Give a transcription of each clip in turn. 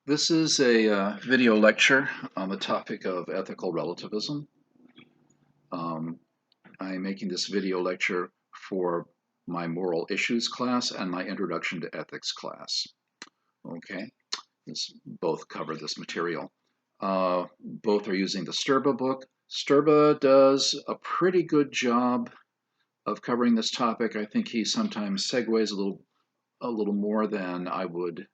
This is a video lecture on the topic of ethical relativism. I'm making this video lecture for my moral issues class and my introduction to ethics class. Okay, both cover this material. Both are using the Sturba book. Sturba does a pretty good job of covering this topic. I think he sometimes segues a little more than I would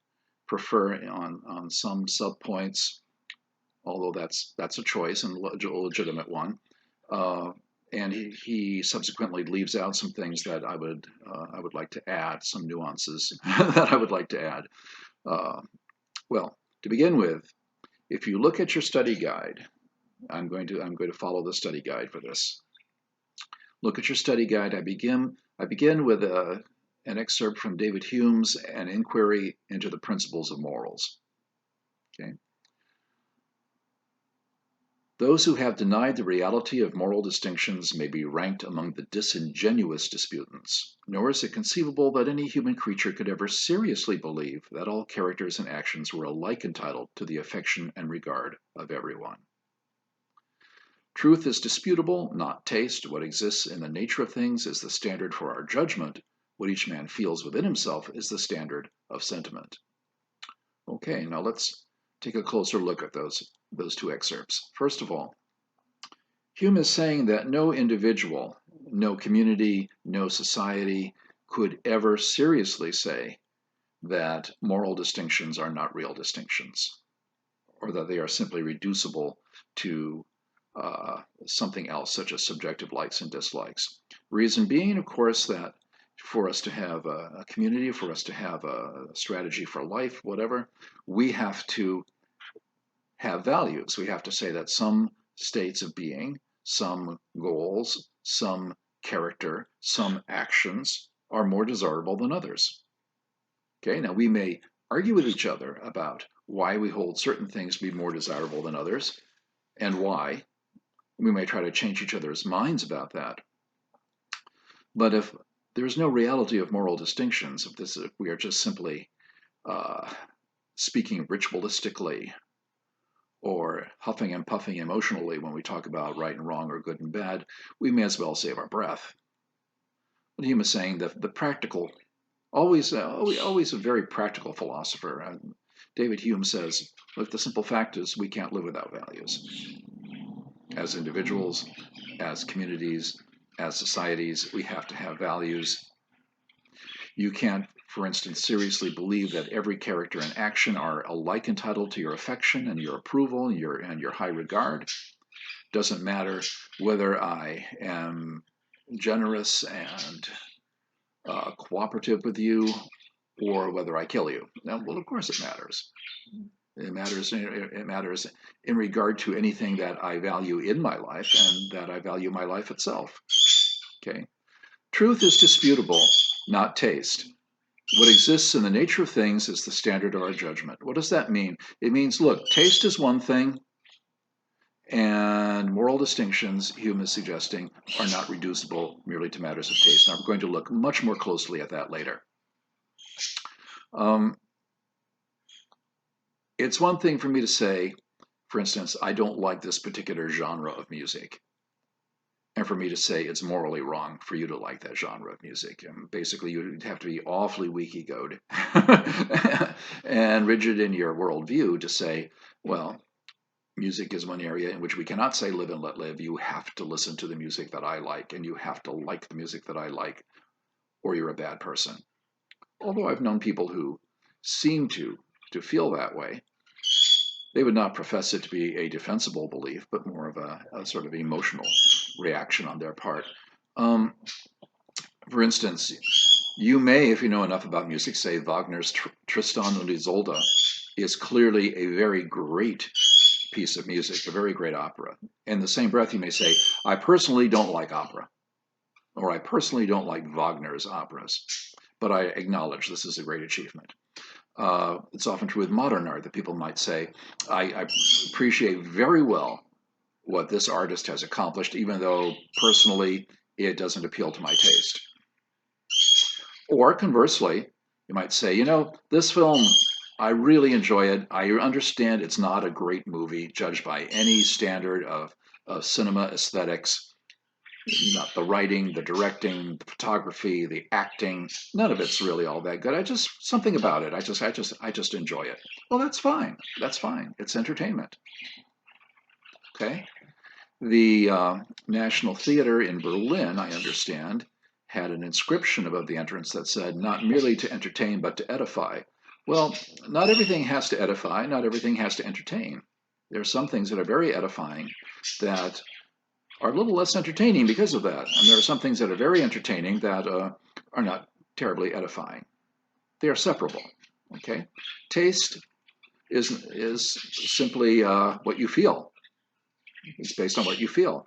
prefer on some subpoints, although that's a choice and a legitimate one. And he subsequently leaves out some things that I would like to add, some nuances that I would like to add. Well, to begin with, if you look at your study guide, I'm going to follow the study guide for this. Look at your study guide. I begin with an excerpt from David Hume's An Inquiry into the Principles of Morals. Okay. Those who have denied the reality of moral distinctions may be ranked among the disingenuous disputants, nor is it conceivable that any human creature could ever seriously believe that all characters and actions were alike entitled to the affection and regard of everyone. Truth is disputable, not taste. What exists in the nature of things is the standard for our judgment. What each man feels within himself is the standard of sentiment. Okay, now let's take a closer look at those two excerpts. First of all, Hume is saying that no individual, no community, no society could ever seriously say that moral distinctions are not real distinctions, or that they are simply reducible to something else, such as subjective likes and dislikes. Reason being, of course, that for us to have a community, for us to have a strategy for life, whatever, we have to have values. We have to say that some states of being, some goals, some character, some actions are more desirable than others. Okay, now we may argue with each other about why we hold certain things to be more desirable than others and why. We may try to change each other's minds about that. But if there's no reality of moral distinctions, if we are just simply speaking ritualistically or huffing and puffing emotionally when we talk about right and wrong or good and bad, we may as well save our breath. But Hume is saying that the practical, always a very practical philosopher. David Hume says, look, the simple fact is we can't live without values. As individuals, as communities, as societies, we have to have values. You can't, for instance, seriously believe that every character and action are alike entitled to your affection and your approval and your high regard. Doesn't matter whether I am generous and cooperative with you or whether I kill you. Now, well, of course it matters. It matters in regard to anything that I value in my life and that I value my life itself. Okay. Truth is disputable, not taste. What exists in the nature of things is the standard of our judgment. What does that mean? It means, look, taste is one thing, and moral distinctions, Hume is suggesting, are not reducible merely to matters of taste. Now, we're going to look much more closely at that later. It's one thing for me to say, for instance, I don't like this particular genre of music. And for me to say it's morally wrong for you to like that genre of music. And basically, you'd have to be awfully weak-egoed and rigid in your worldview to say, well, music is one area in which we cannot say live and let live. You have to listen to the music that I like, and you have to like the music that I like, or you're a bad person. Although I've known people who seem to feel that way. They would not profess it to be a defensible belief, but more of a sort of emotional reaction on their part. For instance, you may, if you know enough about music, say Wagner's Tristan und Isolde is clearly a very great piece of music, a very great opera. In the same breath, you may say, I personally don't like opera, or I personally don't like Wagner's operas, but I acknowledge this is a great achievement. It's often true with modern art that people might say, I appreciate very well what this artist has accomplished, even though personally it doesn't appeal to my taste. Or conversely, you might say, this film, I really enjoy it. I understand it's not a great movie judged by any standard of cinema aesthetics. Not the writing, the directing, the photography, the acting. None of it's really all that good. Something about it. I just enjoy it. Well, that's fine. That's fine. It's entertainment. Okay. The National Theater in Berlin, I understand, had an inscription above the entrance that said, "Not merely to entertain, but to edify." Well, not everything has to edify. Not everything has to entertain. There are some things that are very edifying that are a little less entertaining because of that. And there are some things that are very entertaining that are not terribly edifying. They are separable. Okay, taste is simply what you feel. It's based on what you feel.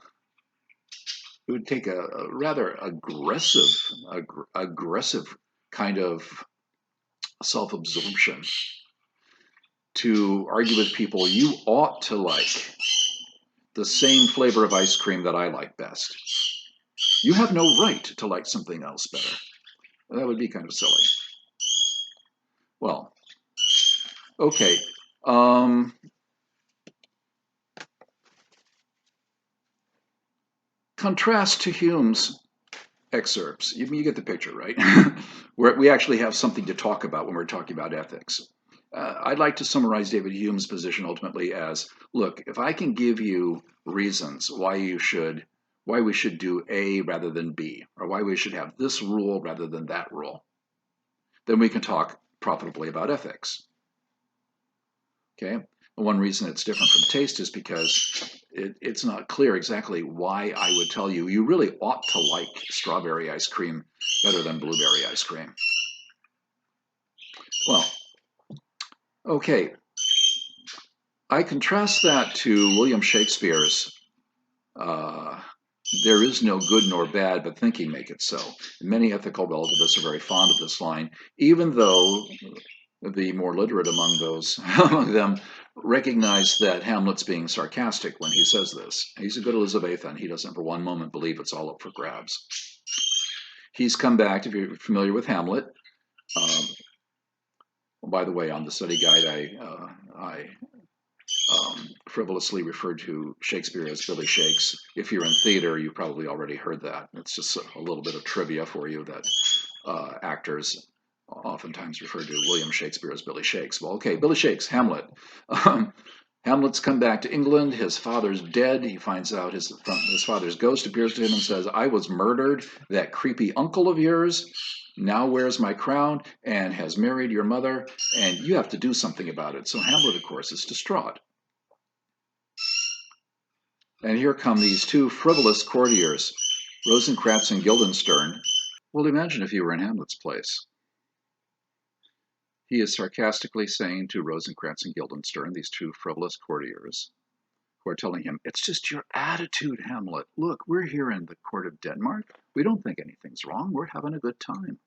It would take a rather aggressive kind of self-absorption to argue with people you ought to like the same flavor of ice cream that I like best. You have no right to like something else better. That would be kind of silly. Well, okay. Contrast to Hume's excerpts. You get the picture, right? Where we actually have something to talk about when we're talking about ethics. I'd like to summarize David Hume's position ultimately as, look, if I can give you reasons why we should do A rather than B, or why we should have this rule rather than that rule, then we can talk profitably about ethics. Okay? One reason it's different from taste is because it's not clear exactly why I would tell you you really ought to like strawberry ice cream better than blueberry ice cream. Well, okay. I contrast that to William Shakespeare's "There is no good nor bad, but thinking make it so." Many ethical relativists are very fond of this line, even though the more literate among them recognize that Hamlet's being sarcastic when he says this. He's a good Elizabethan. He doesn't for one moment believe it's all up for grabs. He's come back, if you're familiar with Hamlet. By the way, on the study guide, I frivolously referred to Shakespeare as Billy Shakes. If you're in theater, you probably already heard that. It's just a little bit of trivia for you that actors oftentimes refer to William Shakespeare as Billy Shakes. Well, okay, Billy Shakes, Hamlet. Hamlet's come back to England. His father's dead. He finds out his father's ghost appears to him and says, "I was murdered. That creepy uncle of yours now wears my crown and has married your mother, and you have to do something about it." So Hamlet, of course, is distraught. And here come these two frivolous courtiers, Rosencrantz and Guildenstern. Well, imagine if you were in Hamlet's place. He is sarcastically saying to Rosencrantz and Guildenstern, these two frivolous courtiers, who are telling him, "It's just your attitude, Hamlet. Look, we're here in the court of Denmark. We don't think anything's wrong. We're having a good time."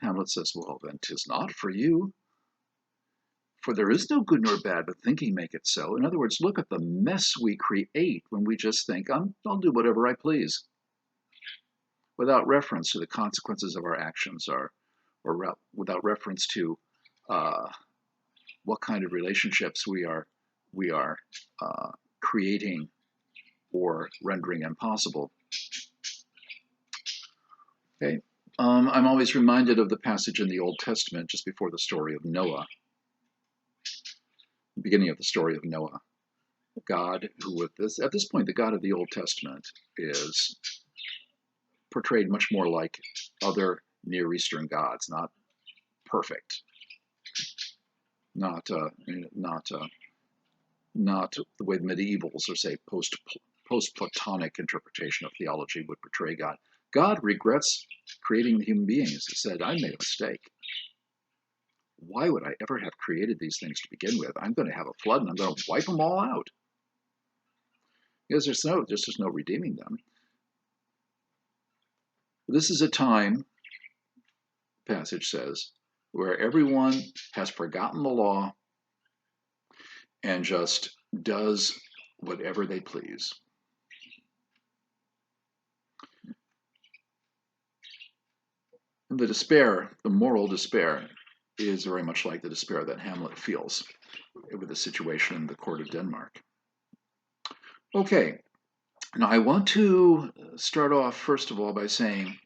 Hamlet says, "Well, then 'tis not for you. For there is no good nor bad, but thinking make it so." In other words, look at the mess we create when we just think, I'll do whatever I please, without reference to the consequences of our actions, or without reference to what kind of relationships we are creating or rendering impossible. Okay, I'm always reminded of the passage in the Old Testament just before the story of Noah. The beginning of the story of Noah. God, who at this point, the God of the Old Testament is portrayed much more like other Near Eastern gods, not perfect, not the way the medievals, or say post-Platonic interpretation of theology would portray God. God regrets creating the human beings. He said, "I made a mistake. Why would I ever have created these things to begin with? I'm going to have a flood and I'm going to wipe them all out." Because there's no redeeming them. This is a time, the passage says, where everyone has forgotten the law and just does whatever they please. And the despair, the moral despair, is very much like the despair that Hamlet feels with the situation in the court of Denmark. Okay, now I want to start off first of all by saying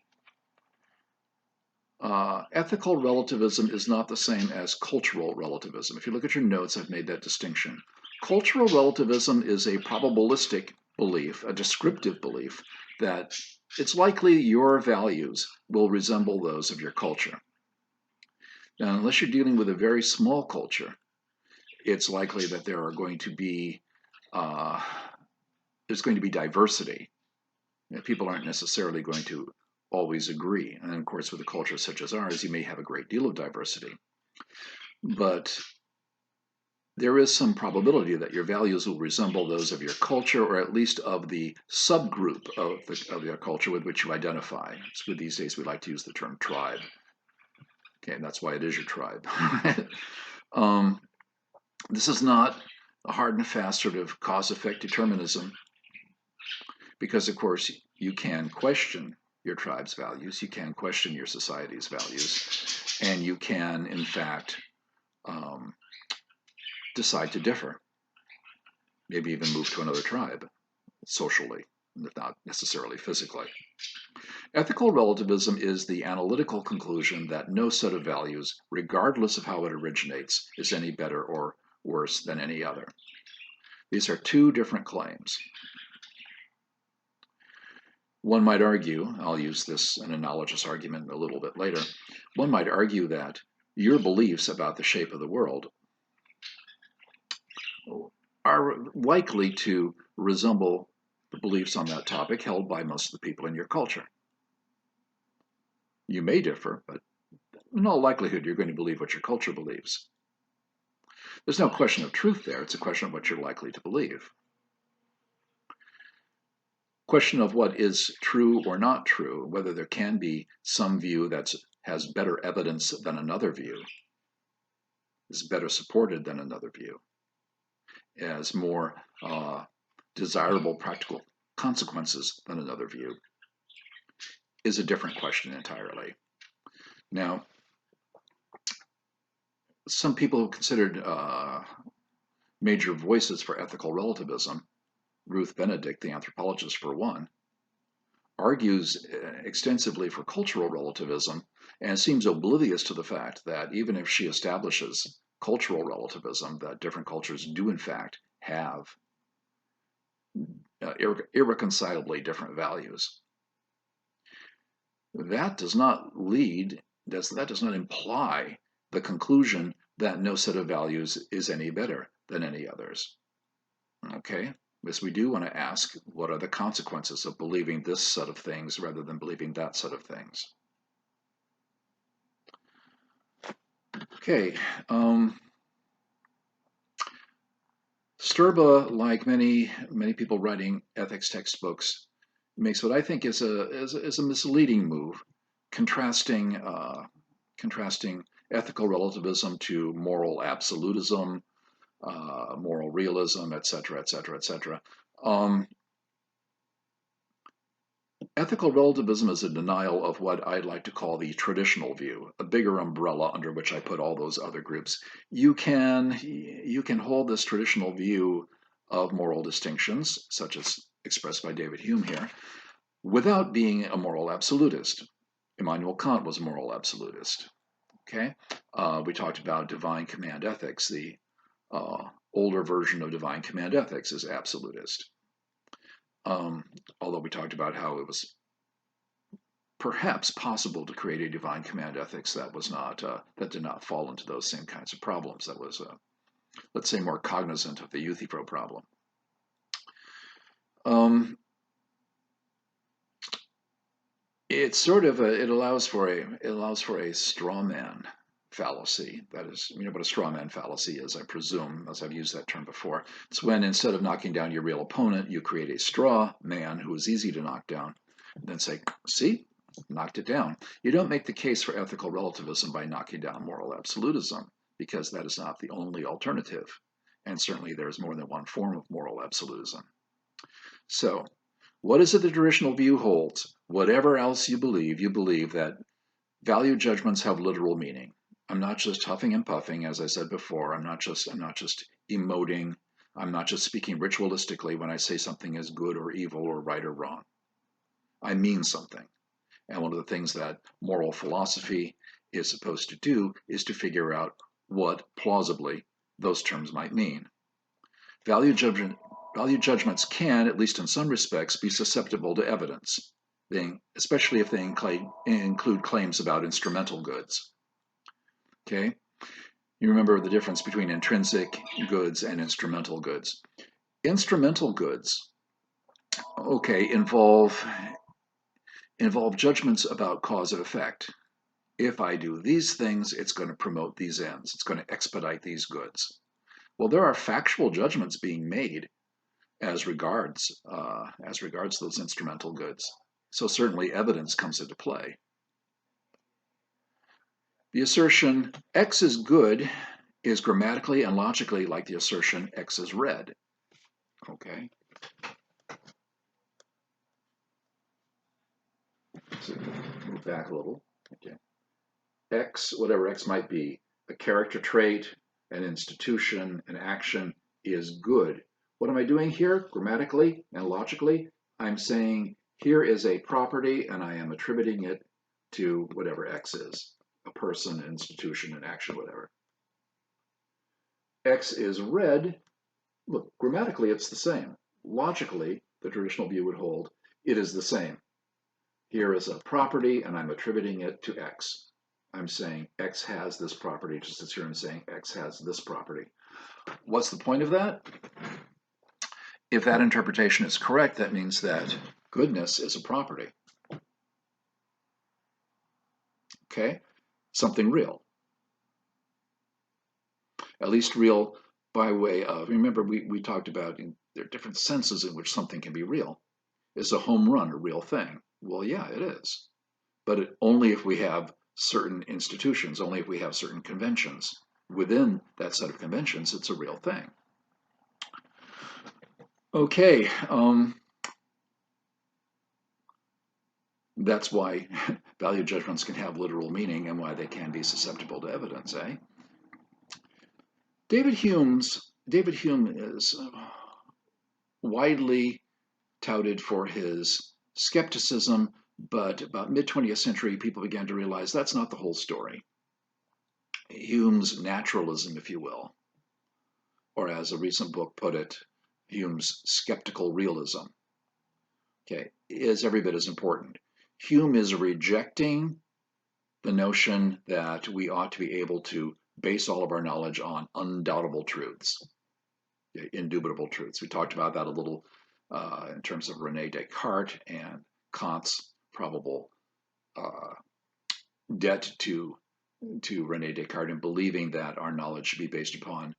ethical relativism is not the same as cultural relativism. If you look at your notes, I've made that distinction. Cultural relativism is a probabilistic belief, a descriptive belief, that it's likely your values will resemble those of your culture. Now, unless you're dealing with a very small culture, it's likely that there are going to be there's going to be diversity. People aren't necessarily going to always agree. And of course, with a culture such as ours, you may have a great deal of diversity. But there is some probability that your values will resemble those of your culture, or at least of the subgroup of your culture with which you identify. So these days, we like to use the term tribe. Okay, and that's why it is your tribe. This is not a hard and fast sort of cause-effect determinism, because, of course, you can question your tribe's values, you can question your society's values, and you can, in fact, decide to differ, maybe even move to another tribe, socially, if not necessarily physically. Ethical relativism is the analytical conclusion that no set of values, regardless of how it originates, is any better or worse than any other. These are two different claims. One might argue, I'll use this an analogous argument a little bit later, one might argue that your beliefs about the shape of the world are likely to resemble the beliefs on that topic held by most of the people in your culture. You may differ, but in all likelihood, you're going to believe what your culture believes. There's no question of truth there. It's a question of what you're likely to believe. Question of what is true or not true, whether there can be some view that has better evidence than another view, is better supported than another view, has more desirable practical consequences than another view, is a different question entirely. Now, some people have considered major voices for ethical relativism. Ruth Benedict, the anthropologist for one, argues extensively for cultural relativism and seems oblivious to the fact that even if she establishes cultural relativism, that different cultures do in fact have irreconcilably different values. That does not imply the conclusion that no set of values is any better than any others. Okay? Yes, we do want to ask, what are the consequences of believing this set of things rather than believing that set of things? Okay. Sturba, like many people writing ethics textbooks, makes what I think is a misleading move, contrasting ethical relativism to moral absolutism, moral realism, etc., etc., etc. Ethical relativism is a denial of what I'd like to call the traditional view, a bigger umbrella under which I put all those other groups. You can hold this traditional view of moral distinctions, such as expressed by David Hume here, without being a moral absolutist. Immanuel Kant was a moral absolutist. Okay, we talked about divine command ethics. The older version of divine command ethics is absolutist. Although we talked about how it was perhaps possible to create a divine command ethics that was not that did not fall into those same kinds of problems. That was, let's say, more cognizant of the Euthyphro problem. It's sort of it allows for a straw man fallacy. That is, you know what a straw man fallacy is, I presume, as I've used that term before. It's when instead of knocking down your real opponent, you create a straw man who is easy to knock down, and then say, see, knocked it down. You don't make the case for ethical relativism by knocking down moral absolutism, because that is not the only alternative. And certainly there is more than one form of moral absolutism. So, what is it the traditional view holds? Whatever else you believe that value judgments have literal meaning. I'm not just huffing and puffing, as I said before. I'm not just emoting. I'm not just speaking ritualistically when I say something is good or evil or right or wrong. I mean something. And one of the things that moral philosophy is supposed to do is to figure out what plausibly those terms might mean. Value judgments can, at least in some respects, be susceptible to evidence, especially if they include claims about instrumental goods. Okay? You remember the difference between intrinsic goods and instrumental goods. Instrumental goods, okay, involve judgments about cause and effect. If I do these things, it's going to promote these ends. It's going to expedite these goods. Well, there are factual judgments being made as regards those instrumental goods. So certainly evidence comes into play. The assertion X is good is grammatically and logically like the assertion X is red. Okay. So move back a little. Okay. X, whatever X might be, a character trait, an institution, an action is good. What am I doing here grammatically and logically? I'm saying here is a property and I am attributing it to whatever X is, a person, an institution, an action, whatever. X is red. Look, grammatically it's the same. Logically, the traditional view would hold it is the same. Here is a property and I'm attributing it to X. I'm saying X has this property, just as here I'm saying X has this property. What's the point of that? If that interpretation is correct, that means that goodness is a property. Okay? Something real. At least real by way of, remember we talked about there are different senses in which something can be real. Is a home run a real thing? Well, yeah, it is. But only if we have certain institutions, only if we have certain conventions. Within that set of conventions, it's a real thing. Okay, that's why value judgments can have literal meaning and why they can be susceptible to evidence, eh? David Hume is widely touted for his skepticism, but about mid-20th century, people began to realize that's not the whole story. Hume's naturalism, if you will, or as a recent book put it, Hume's skeptical realism, okay, is every bit as important. Hume is rejecting the notion that we ought to be able to base all of our knowledge on undoubtable truths, indubitable truths. We talked about that a little in terms of René Descartes and Kant's probable debt to René Descartes in believing that our knowledge should be based upon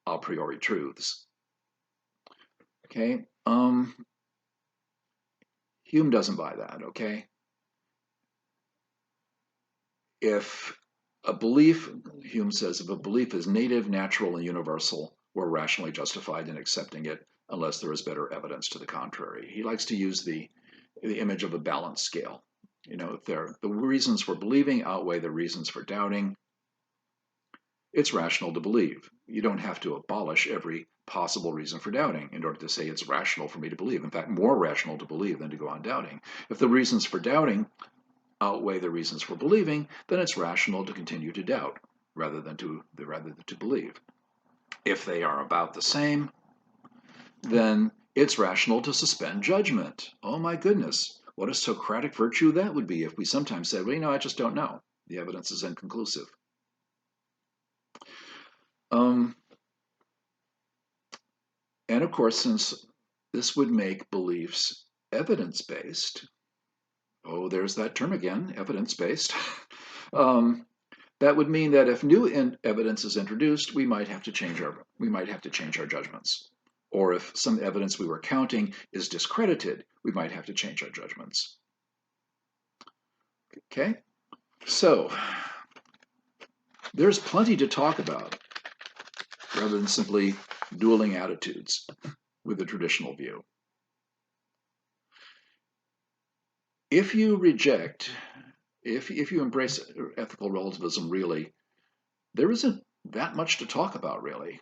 a priori truths. Okay, Hume doesn't buy that, okay? If a belief, Hume says, if a belief is native, natural, and universal, we're rationally justified in accepting it unless there is better evidence to the contrary. He likes to use the image of a balance scale. You know, if the reasons for believing outweigh the reasons for doubting, it's rational to believe. You don't have to abolish every possible reason for doubting in order to say it's rational for me to believe. In fact, more rational to believe than to go on doubting. If the reasons for doubting outweigh the reasons for believing, then it's rational to continue to doubt rather than to believe. If they are about the same, then it's rational to suspend judgment. Oh my goodness, what a Socratic virtue that would be if we sometimes said, well, you know, I just don't know. The evidence is inconclusive. And of course, since this would make beliefs evidence-based, oh, there's that term again, evidence-based, that would mean that if new evidence is introduced, we might have to change our judgments. Or if some evidence we were counting is discredited, we might have to change our judgments. Okay, so there's plenty to talk about rather than simply dueling attitudes with the traditional view. If you embrace ethical relativism really, there isn't that much to talk about, really.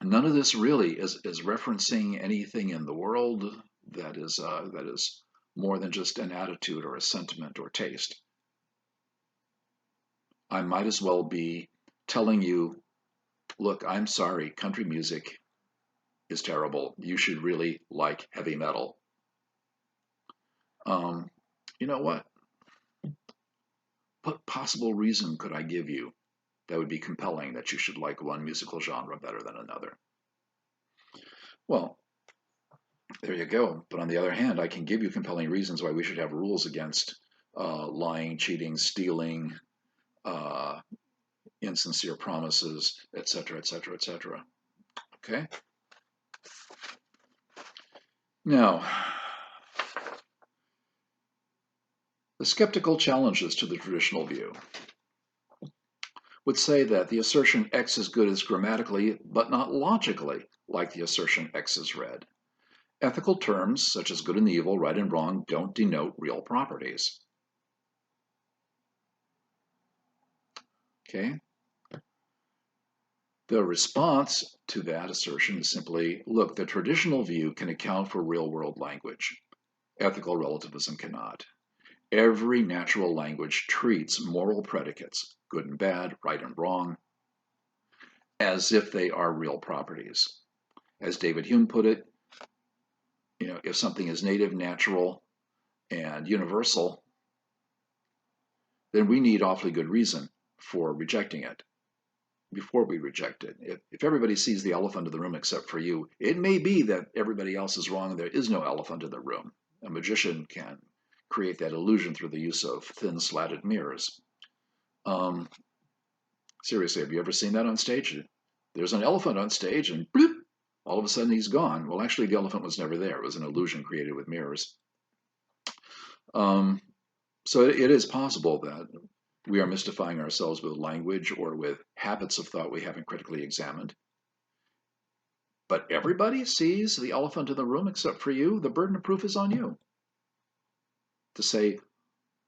None of this really is referencing anything in the world that is more than just an attitude or a sentiment or taste. I might as well be telling you, look, I'm sorry, country music is terrible. You should really like heavy metal. You know what? What possible reason could I give you that would be compelling that you should like one musical genre better than another? Well, there you go. But on the other hand, I can give you compelling reasons why we should have rules against lying, cheating, stealing, uh, insincere promises, etc., etc., etc. Okay? Now, the skeptical challenges to the traditional view would say that the assertion X is good is grammatically, but not logically, like the assertion X is red. Ethical terms, such as good and evil, right and wrong, don't denote real properties. Okay? The response to that assertion is simply, look, the traditional view can account for real-world language. Ethical relativism cannot. Every natural language treats moral predicates, good and bad, right and wrong, as if they are real properties. As David Hume put it, if something is native, natural, and universal, then we need awfully good reason for rejecting it before we reject it. If everybody sees the elephant in the room except for you, it may be that everybody else is wrong and there is no elephant in the room. A magician can create that illusion through the use of thin slatted mirrors. Seriously, have you ever seen that on stage? There's an elephant on stage and bloop, all of a sudden he's gone. Well, actually, the elephant was never there. It was an illusion created with mirrors. So it is possible that we are mystifying ourselves with language or with habits of thought we haven't critically examined. But everybody sees the elephant in the room except for you. The burden of proof is on you to say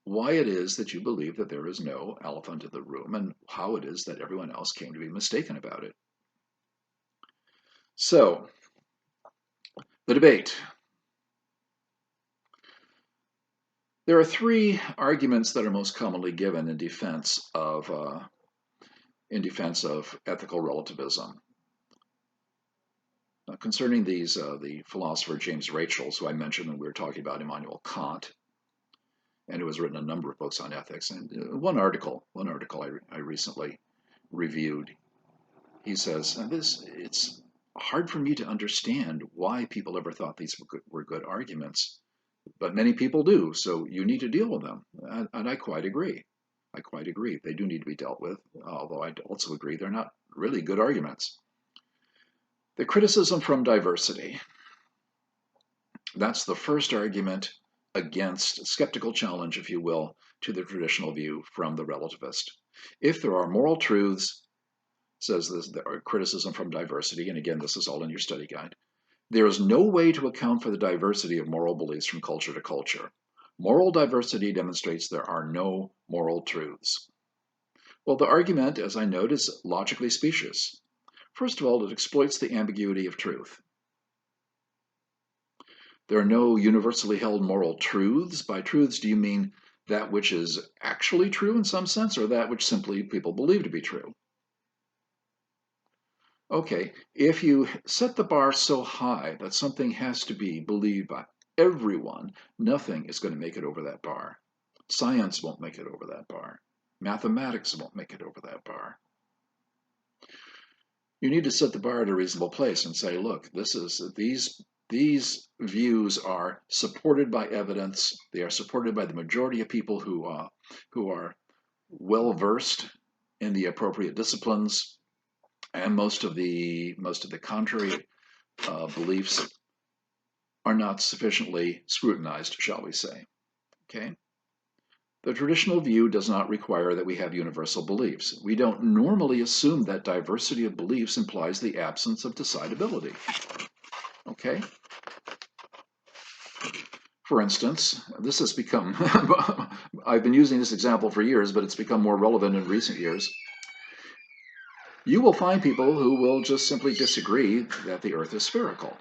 why it is that you believe that there is no elephant in the room and how it is that everyone else came to be mistaken about it. So, the debate. There are three arguments that are most commonly given in defense of ethical relativism. Concerning these, the philosopher James Rachels, who I mentioned when we were talking about Immanuel Kant, and who has written a number of books on ethics, and one article I recently reviewed, he says, it's hard for me to understand why people ever thought these were good arguments, but many people do, so you need to deal with them. And I quite agree. They do need to be dealt with, although I also agree they're not really good arguments. The criticism from diversity. That's the first argument against skeptical challenge, if you will, to the traditional view from the relativist. If there are moral truths, says this, there are criticism from diversity, and again, this is all in your study guide, there is no way to account for the diversity of moral beliefs from culture to culture. Moral diversity demonstrates there are no moral truths. Well, the argument, as I note, is logically specious. First of all, it exploits the ambiguity of truth. There are no universally held moral truths. By truths, do you mean that which is actually true in some sense, or that which simply people believe to be true? Okay, if you set the bar so high that something has to be believed by everyone, nothing is going to make it over that bar. Science won't make it over that bar. Mathematics won't make it over that bar. You need to set the bar at a reasonable place and say, look, these views are supported by evidence. They are supported by the majority of people who are well versed in the appropriate disciplines, and most of the contrary beliefs are not sufficiently scrutinized, shall we say. Okay. The traditional view does not require that we have universal beliefs. We don't normally assume that diversity of beliefs implies the absence of decidability. Okay? For instance, this has become, I've been using this example for years, but it's become more relevant in recent years. You will find people who will just simply disagree that the Earth is spherical.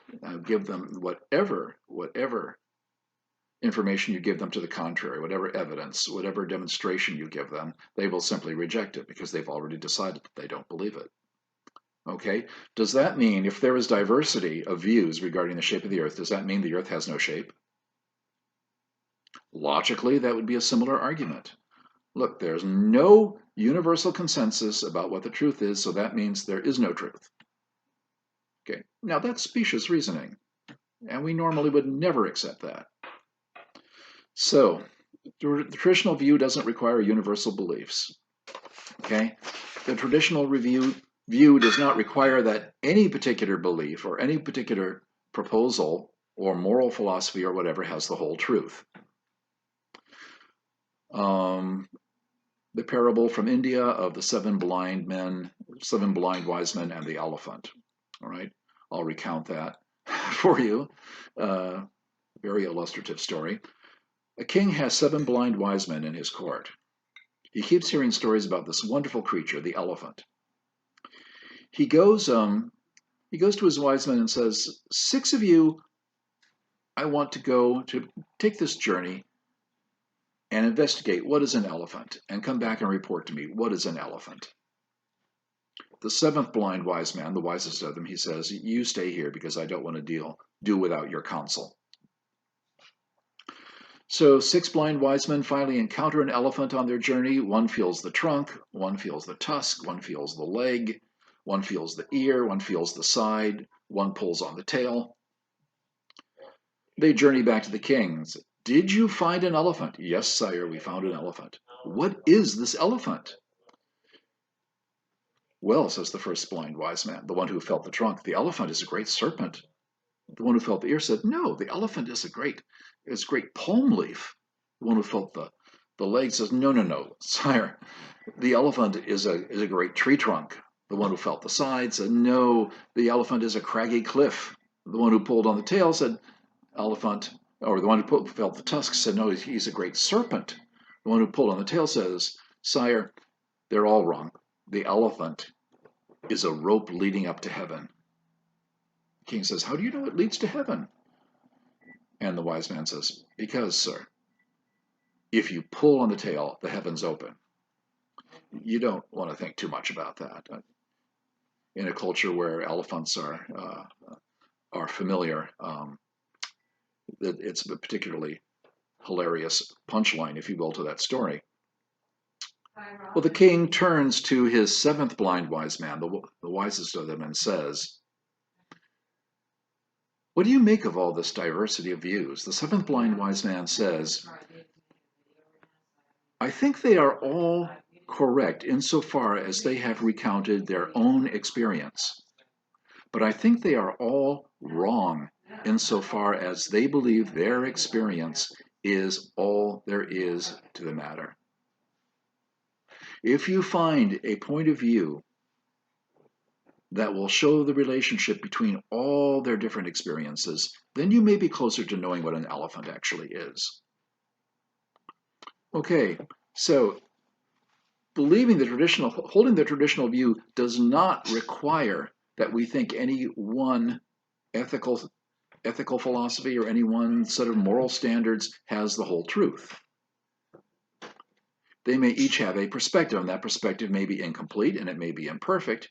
Give them whatever information you give them to the contrary, whatever evidence, whatever demonstration you give them, they will simply reject it because they've already decided that they don't believe it. Okay? Does that mean if there is diversity of views regarding the shape of the Earth, does that mean the Earth has no shape? Logically, that would be a similar argument. Look, there's no universal consensus about what the truth is, so that means there is no truth. Okay, now that's specious reasoning, and we normally would never accept that. So, the traditional view doesn't require universal beliefs. Okay, the traditional view does not require that any particular belief or any particular proposal or moral philosophy or whatever has the whole truth. The parable from India of the seven blind wise men, and the elephant. All right, I'll recount that for you. Very illustrative story. A king has seven blind wise men in his court. He keeps hearing stories about this wonderful creature, the elephant. He goes to his wise men and says, 6 of you, I want to go to take this journey and investigate what is an elephant, and come back and report to me what is an elephant. The 7th blind wise man, the wisest of them, he says, you stay here because I don't want to do without your counsel. So 6 blind wise men finally encounter an elephant on their journey. One feels the trunk, one feels the tusk, one feels the leg, one feels the ear, one feels the side, one pulls on the tail. They journey back to the king. Did you find an elephant? Yes, sire, we found an elephant. What is this elephant? Well, says the first blind wise man, the one who felt the trunk, the elephant is a great serpent. The one who felt the ear said, no, the elephant is a great palm leaf. The one who felt the leg says, no, sire, the elephant is a great tree trunk. The one who felt the side said, no, the elephant is a craggy cliff. The one who pulled on the tail said, elephant, or the one who felt the tusk said, no, he's a great serpent. The one who pulled on the tail says, sire, they're all wrong. The elephant is a rope leading up to heaven. The king says, how do you know it leads to heaven? And the wise man says, because, sir, if you pull on the tail, the heavens open. You don't want to think too much about that. In a culture where elephants are familiar, it's a particularly hilarious punchline, if you will, to that story. Well, the king turns to his 7th blind wise man, the wisest of them, and says, what do you make of all this diversity of views? The 7th blind wise man says, I think they are all correct insofar as they have recounted their own experience. But I think they are all wrong insofar as they believe their experience is all there is to the matter. If you find a point of view that will show the relationship between all their different experiences, then you may be closer to knowing what an elephant actually is. Okay, so holding the traditional view does not require that we think any one ethical philosophy or any one set of moral standards has the whole truth. They may each have a perspective, and that perspective may be incomplete and it may be imperfect.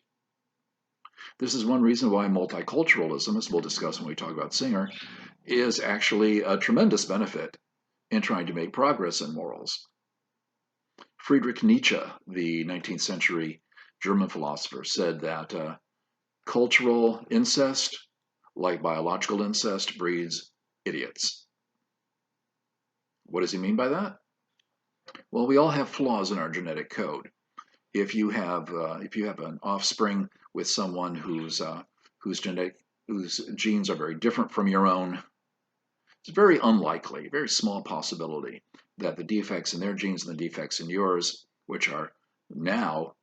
This is one reason why multiculturalism, as we'll discuss when we talk about Singer, is actually a tremendous benefit in trying to make progress in morals. Friedrich Nietzsche, the 19th century German philosopher, said that cultural incest, like biological incest, breeds idiots. What does he mean by that? Well, we all have flaws in our genetic code. If you have an offspring with someone whose genes are very different from your own, it's very unlikely, very small possibility that the defects in their genes and the defects in yours, which are now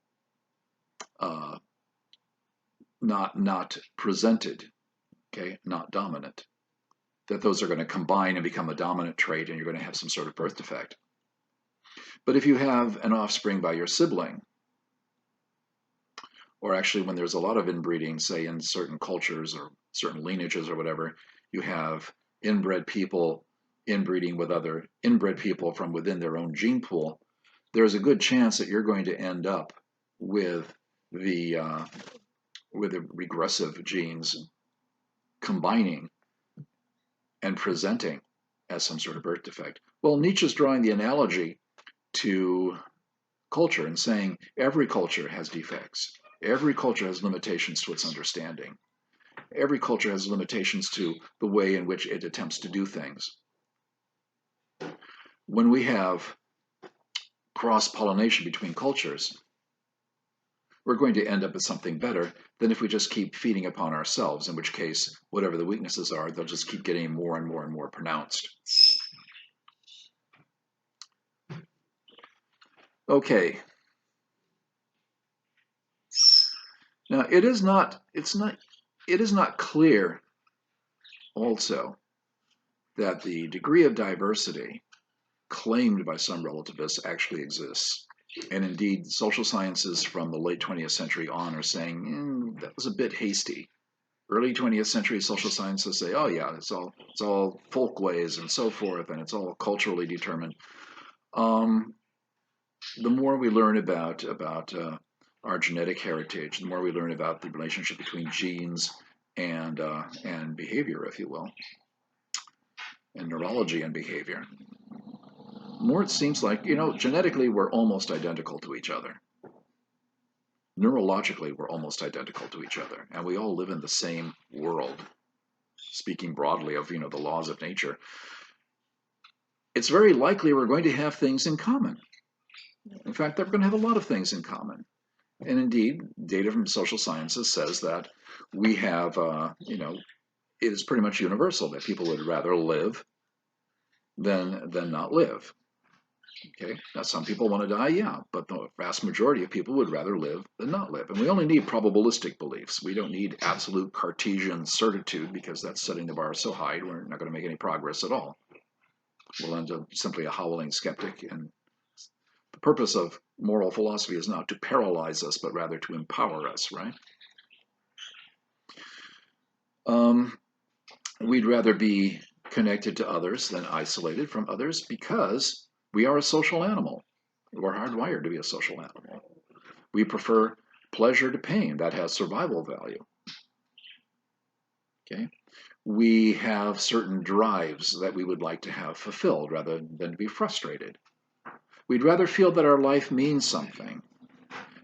not presented, okay, not dominant, that those are going to combine and become a dominant trait, and you're going to have some sort of birth defect. But if you have an offspring by your sibling, or actually when there's a lot of inbreeding, say in certain cultures or certain lineages or whatever, you have inbred people inbreeding with other inbred people from within their own gene pool, there's a good chance that you're going to end up with the regressive genes combining and presenting as some sort of birth defect. Well, Nietzsche's drawing the analogy to culture and saying every culture has defects. Every culture has limitations to its understanding. Every culture has limitations to the way in which it attempts to do things. When we have cross-pollination between cultures, we're going to end up with something better than if we just keep feeding upon ourselves, in which case, whatever the weaknesses are, they'll just keep getting more and more and more pronounced. Okay. Now, it is not clear also that the degree of diversity claimed by some relativists actually exists. And indeed, social sciences from the late 20th century on are saying that was a bit hasty. Early 20th century social sciences say, oh yeah, it's all folkways and so forth, and it's all culturally determined. The more we learn about our genetic heritage, the more we learn about the relationship between genes and behavior, if you will, and neurology and behavior, more it seems like, genetically we're almost identical to each other. Neurologically, we're almost identical to each other, and we all live in the same world. Speaking broadly of, the laws of nature, it's very likely we're going to have things in common. In fact, they're going to have a lot of things in common. And indeed, data from social sciences says that we have, it is pretty much universal that people would rather live than not live. Okay, now some people want to die, yeah, but the vast majority of people would rather live than not live. And we only need probabilistic beliefs. We don't need absolute Cartesian certitude, because that's setting the bar so high, we're not going to make any progress at all. We'll end up simply a howling skeptic. And the purpose of moral philosophy is not to paralyze us, but rather to empower us, right? We'd rather be connected to others than isolated from others, because we are a social animal. We're hardwired to be a social animal. We prefer pleasure to pain. That has survival value. Okay? We have certain drives that we would like to have fulfilled rather than to be frustrated. We'd rather feel that our life means something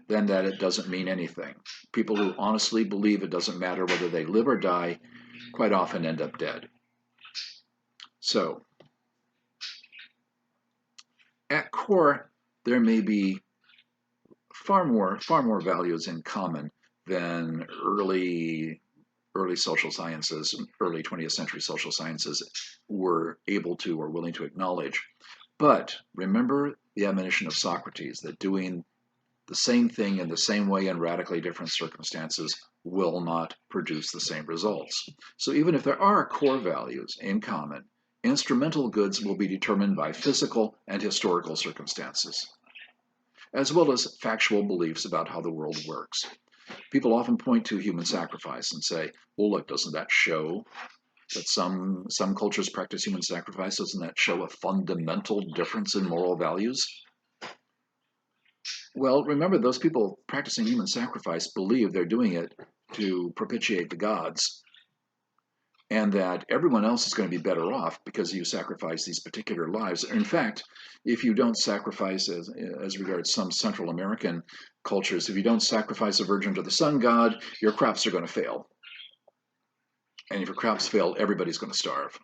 than that it doesn't mean anything. People who honestly believe it doesn't matter whether they live or die quite often end up dead. So, at core, there may be far more values in common than early social sciences, early 20th century social sciences were able to or willing to acknowledge. But remember the admonition of Socrates that doing the same thing in the same way in radically different circumstances will not produce the same results. So even if there are core values in common, instrumental goods will be determined by physical and historical circumstances, as well as factual beliefs about how the world works. People often point to human sacrifice and say, well, look, doesn't that show that some cultures practice human sacrifice? Doesn't that show a fundamental difference in moral values? Well, remember, those people practicing human sacrifice believe they're doing it to propitiate the gods, and that everyone else is going to be better off because you sacrifice these particular lives. In fact, if you don't sacrifice, as regards some Central American cultures, if you don't sacrifice a virgin to the sun god, your crops are going to fail. And if your crops fail, everybody's going to starve.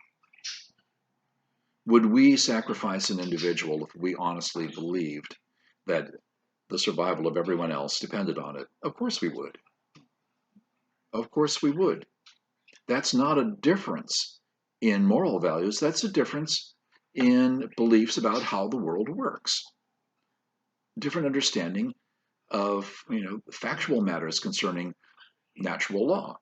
Would we sacrifice an individual if we honestly believed that the survival of everyone else depended on it? Of course we would. Of course we would. That's not a difference in moral values. That's a difference in beliefs about how the world works. Different understanding of, factual matters concerning natural law.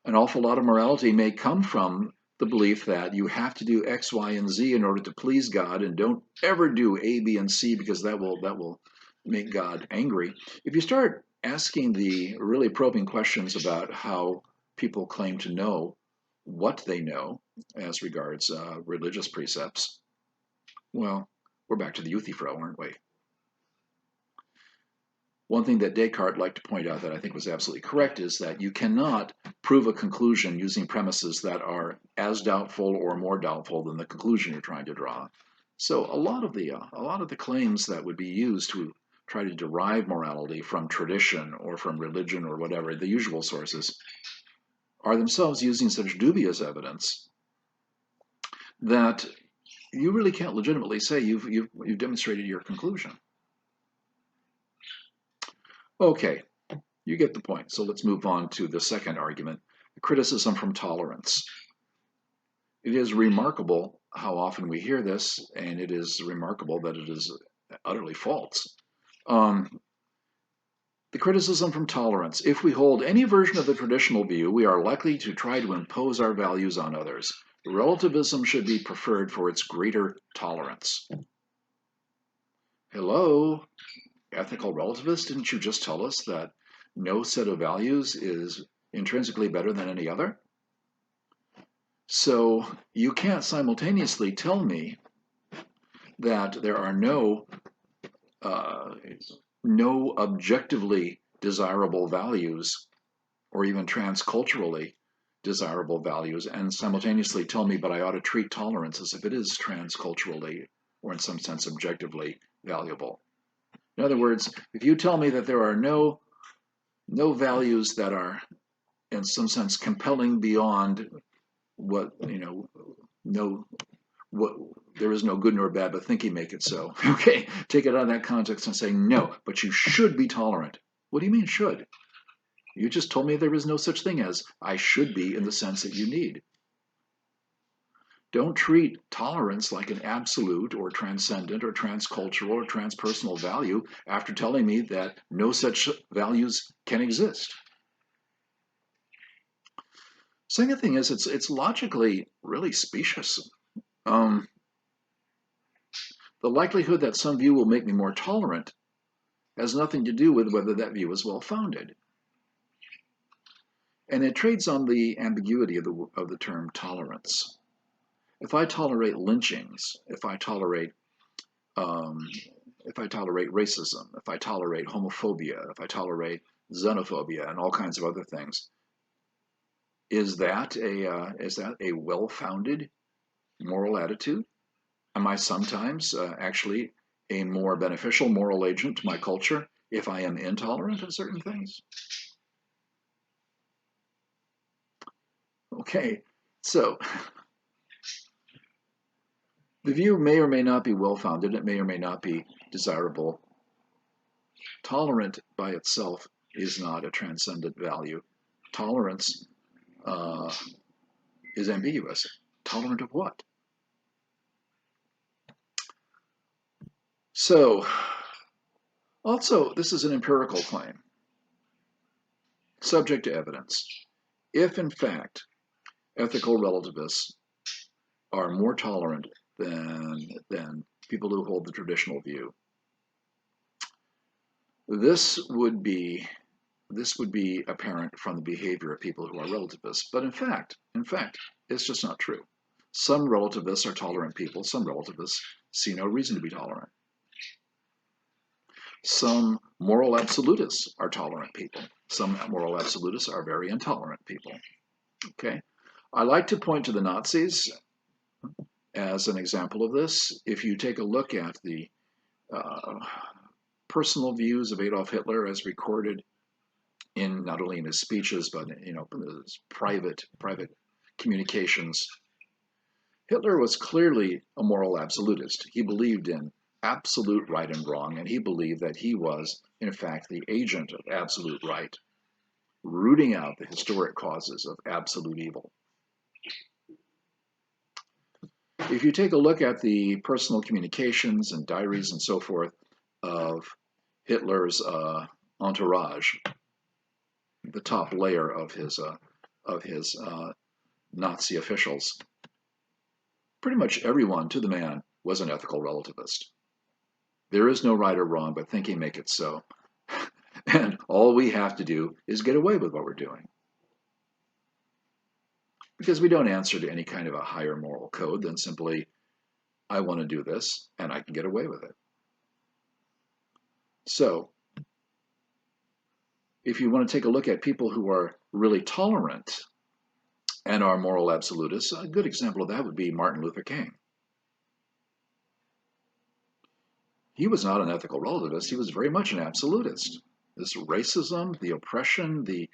An awful lot of morality may come from the belief that you have to do X, Y, and Z in order to please God, and don't ever do A, B, and C, because that will make God angry. If you start asking the really probing questions about how people claim to know what they know as regards religious precepts, well, we're back to the Euthyphro, aren't we? One thing that Descartes liked to point out that I think was absolutely correct is that you cannot prove a conclusion using premises that are as doubtful or more doubtful than the conclusion you're trying to draw. So a lot of the claims that would be used to try to derive morality from tradition or from religion or whatever, the usual sources, are themselves using such dubious evidence that you really can't legitimately say you've demonstrated your conclusion. Okay, you get the point. So let's move on to the second argument, criticism from tolerance. It is remarkable how often we hear this, and it is remarkable that it is utterly false. The criticism from tolerance. If we hold any version of the traditional view, we are likely to try to impose our values on others. Relativism should be preferred for its greater tolerance. Hello, ethical relativist, didn't you just tell us that no set of values is intrinsically better than any other? So you can't simultaneously tell me that there are no objectively desirable values or even transculturally desirable values and simultaneously tell me but I ought to treat tolerance as if it is transculturally or in some sense objectively valuable. In other words, if you tell me that there are no values that are in some sense compelling beyond what, there is no good nor bad, but thinking make it so. Okay, take it out of that context and say, no, but you should be tolerant. What do you mean should? You just told me there is no such thing as I should be in the sense that you need. Don't treat tolerance like an absolute or transcendent or transcultural or transpersonal value after telling me that no such values can exist. Second thing is it's logically really specious. The likelihood that some view will make me more tolerant has nothing to do with whether that view is well-founded. And it trades on the ambiguity of the term tolerance. If I tolerate lynchings, if I tolerate racism, if I tolerate homophobia, if I tolerate xenophobia, and all kinds of other things, is that a well-founded moral attitude? Am I sometimes actually a more beneficial moral agent to my culture if I am intolerant of certain things? Okay, so the view may or may not be well-founded, it may or may not be desirable. Tolerant by itself is not a transcendent value. Tolerance is ambiguous. Tolerant of what? So, also, this is an empirical claim, subject to evidence. If, in fact, ethical relativists are more tolerant than people who hold the traditional view, this would be apparent from the behavior of people who are relativists. But in fact, it's just not true. Some relativists are tolerant people. Some relativists see no reason to be tolerant. Some moral absolutists are tolerant people. Some moral absolutists are very intolerant people. Okay? I like to point to the Nazis as an example of this. If you take a look at the personal views of Adolf Hitler as recorded in not only in his speeches but his private communications, Hitler was clearly a moral absolutist. He believed in absolute right and wrong, and he believed that he was, in fact, the agent of absolute right, rooting out the historic causes of absolute evil. If you take a look at the personal communications and diaries and so forth of Hitler's entourage, the top layer of his Nazi officials, pretty much everyone to the man was an ethical relativist. There is no right or wrong, but thinking make it so. And all we have to do is get away with what we're doing. Because we don't answer to any kind of a higher moral code than simply, I want to do this, and I can get away with it. So, if you want to take a look at people who are really tolerant and are moral absolutists, a good example of that would be Martin Luther King. He was not an ethical relativist, he was very much an absolutist. This racism, the oppression, the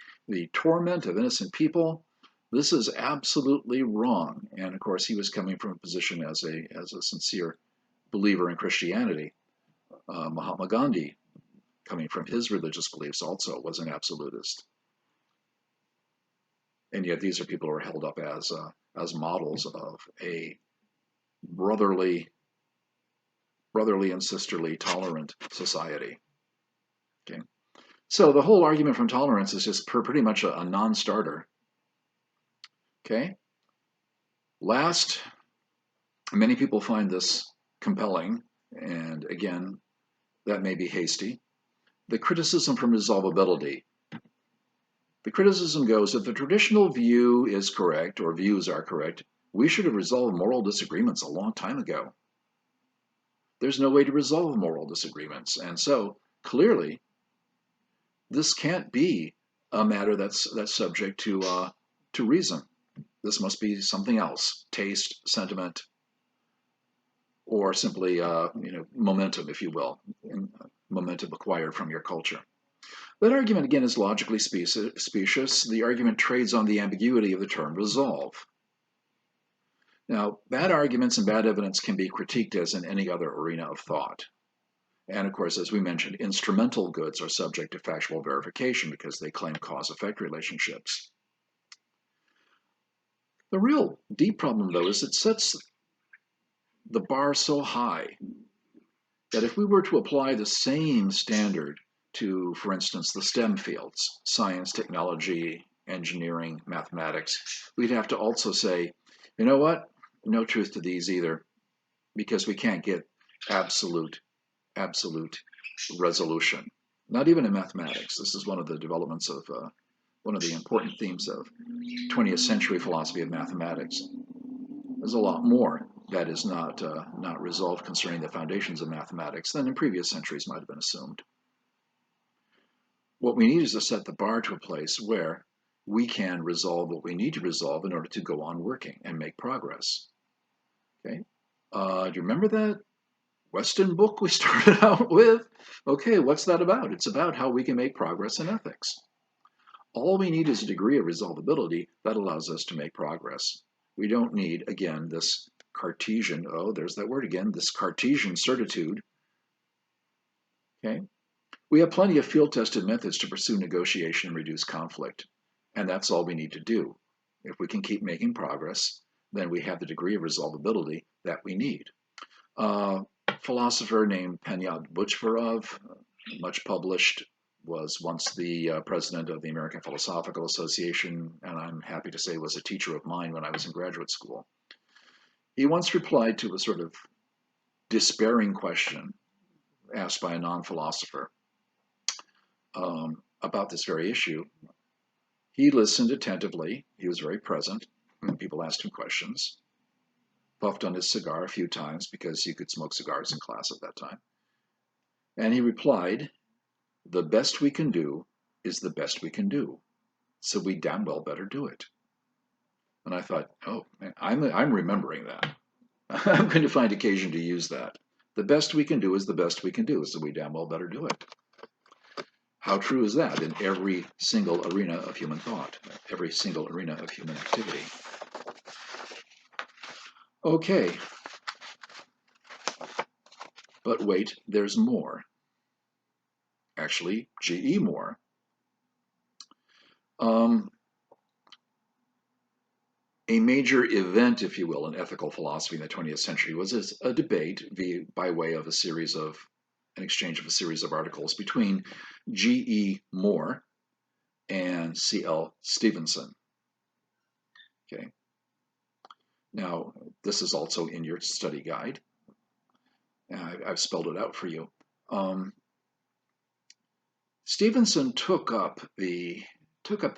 torment of innocent people, this is absolutely wrong. And of course, he was coming from a position as a sincere believer in Christianity. Mahatma Gandhi, coming from his religious beliefs, also was an absolutist. And yet these are people who are held up as models of a brotherly and sisterly tolerant society. Okay, so the whole argument from tolerance is just pretty much a non-starter. Okay, last, many people find this compelling, and again, that may be hasty. The criticism from resolvability. The criticism goes, if the traditional view is correct, or views are correct, we should have resolved moral disagreements a long time ago. There's no way to resolve moral disagreements. And so, clearly, this can't be a matter that's subject to reason. This must be something else, taste, sentiment, or simply momentum, if you will, momentum acquired from your culture. That argument, again, is logically specious. The argument trades on the ambiguity of the term resolve. Now, bad arguments and bad evidence can be critiqued as in any other arena of thought. And of course, as we mentioned, instrumental goods are subject to factual verification because they claim cause-effect relationships. The real deep problem, though, is it sets the bar so high that if we were to apply the same standard to, for instance, the STEM fields, science, technology, engineering, mathematics, we'd have to also say, you know what? No truth to these either, because we can't get absolute resolution. Not even in mathematics. This is one of the developments of one of the important themes of 20th century philosophy of mathematics. There's a lot more that is not resolved concerning the foundations of mathematics than in previous centuries might have been assumed. What we need is to set the bar to a place where we can resolve what we need to resolve in order to go on working and make progress. Okay, do you remember that Weston book we started out with? Okay, what's that about? It's about how we can make progress in ethics. All we need is a degree of resolvability that allows us to make progress. We don't need, again, this Cartesian, oh, there's that word again, this Cartesian certitude. Okay, we have plenty of field-tested methods to pursue negotiation and reduce conflict, and that's all we need to do. If we can keep making progress, then we have the degree of resolvability that we need. A philosopher named Penyat Buchvarov, much published, was once the president of the American Philosophical Association, and I'm happy to say was a teacher of mine when I was in graduate school. He once replied to a sort of despairing question asked by a non-philosopher about this very issue. He listened attentively. He was very present when people asked him questions. Puffed on his cigar a few times because you could smoke cigars in class at that time. And he replied, "The best we can do is the best we can do. So we damn well better do it." And I thought, oh, man, I'm remembering that. I'm going to find occasion to use that. The best we can do is the best we can do, so we damn well better do it. How true is that in every single arena of human thought, every single arena of human activity? Okay. But wait, there's more. Actually, G.E. Moore. A major event, if you will, in ethical philosophy in the 20th century was a debate by way of an exchange of a series of articles between G.E. Moore and C.L. Stevenson. Okay. Now, this is also in your study guide. I've spelled it out for you. Stevenson took up the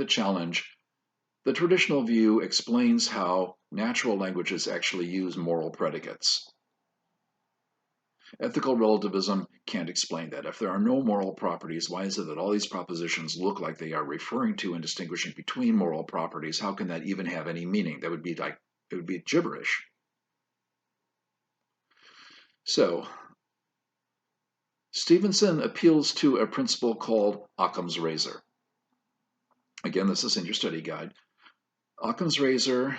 challenge. The traditional view explains how natural languages actually use moral predicates. Ethical relativism can't explain that. If there are no moral properties, why is it that all these propositions look like they are referring to and distinguishing between moral properties? How can that even have any meaning? That would be like, it would be gibberish. So, Stevenson appeals to a principle called Occam's razor. Again, this is in your study guide. Occam's razor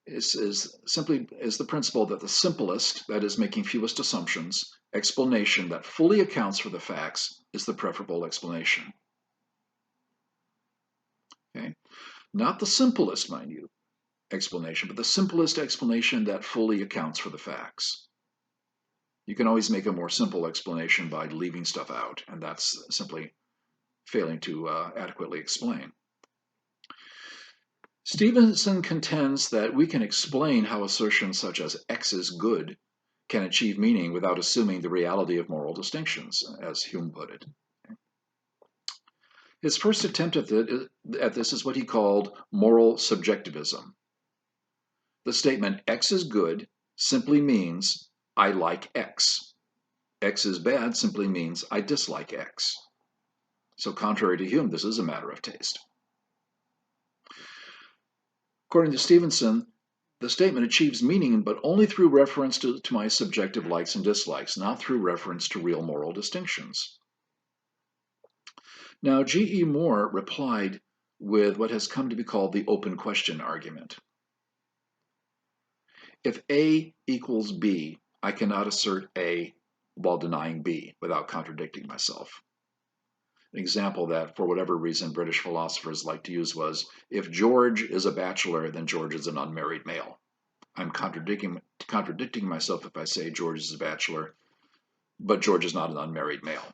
is the principle that the simplest, that is making fewest assumptions, explanation that fully accounts for the facts is the preferable explanation. Okay? Not the simplest, mind you, explanation, but the simplest explanation that fully accounts for the facts. You can always make a more simple explanation by leaving stuff out, and that's simply failing to adequately explain. Stevenson contends that we can explain how assertions such as X is good can achieve meaning without assuming the reality of moral distinctions, as Hume put it. His first attempt at this is what he called moral subjectivism. The statement X is good simply means I like X. X is bad simply means I dislike X. So contrary to Hume, this is a matter of taste. According to Stevenson, the statement achieves meaning, but only through reference to my subjective likes and dislikes, not through reference to real moral distinctions. Now, G.E. Moore replied with what has come to be called the open question argument. If A equals B, I cannot assert A while denying B without contradicting myself. An example that, for whatever reason, British philosophers like to use was, if George is a bachelor, then George is an unmarried male. I'm contradicting myself if I say George is a bachelor, but George is not an unmarried male.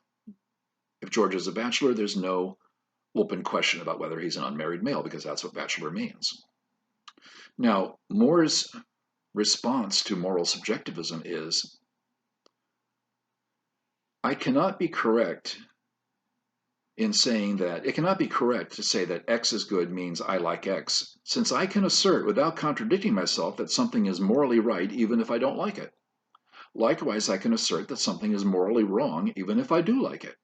If George is a bachelor, there's no open question about whether he's an unmarried male, because that's what bachelor means. Now, Moore's response to moral subjectivism is, I cannot be correct in saying that it cannot be correct to say that X is good means I like X, since I can assert without contradicting myself that something is morally right even if I don't like it. Likewise, I can assert that something is morally wrong even if I do like it.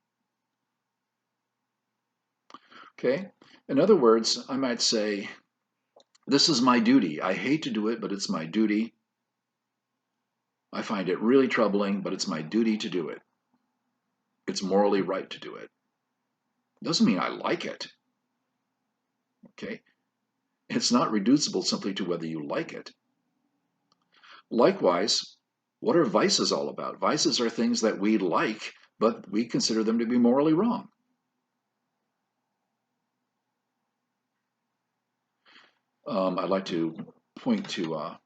Okay? In other words, I might say, this is my duty. I hate to do it, but it's my duty. I find it really troubling, but it's my duty to do it. It's morally right to do it. Doesn't mean I like it. Okay? It's not reducible simply to whether you like it. Likewise, what are vices all about? Vices are things that we like, but we consider them to be morally wrong. I'd like to point to,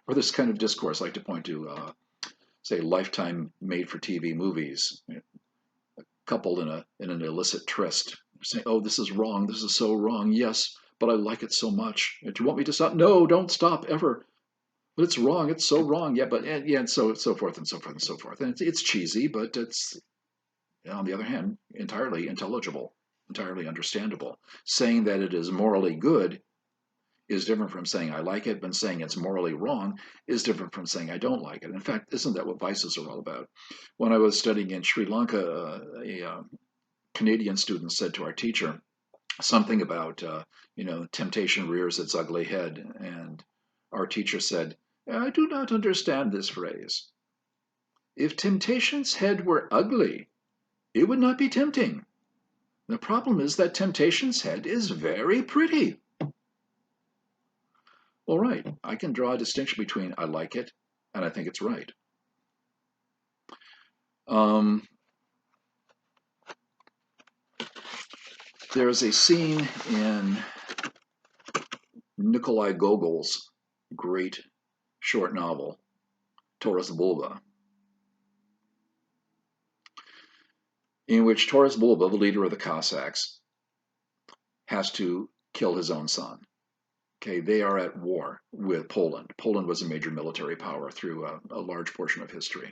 for this kind of discourse, I'd like to point to, say, Lifetime made-for-TV movies. A couple in an illicit tryst saying, oh, this is wrong, this is so wrong, yes, but I like it so much. Do you want me to stop? No, don't stop, ever. But it's wrong, it's so wrong, yeah, but yeah, and so forth and so forth and so forth. And it's cheesy, but it's, on the other hand, entirely intelligible, entirely understandable. Saying that it is morally good is different from saying I like it, but saying it's morally wrong is different from saying I don't like it. In fact, isn't that what vices are all about? When I was studying in Sri Lanka, a Canadian student said to our teacher something about, temptation rears its ugly head. And our teacher said, I do not understand this phrase. If temptation's head were ugly, it would not be tempting. The problem is that temptation's head is very pretty. All right, I can draw a distinction between I like it and I think it's right. There's a scene in Nikolai Gogol's great short novel, Taras Bulba, in which Taras Bulba, the leader of the Cossacks, has to kill his own son. Okay, they are at war with Poland. Poland was a major military power through a large portion of history.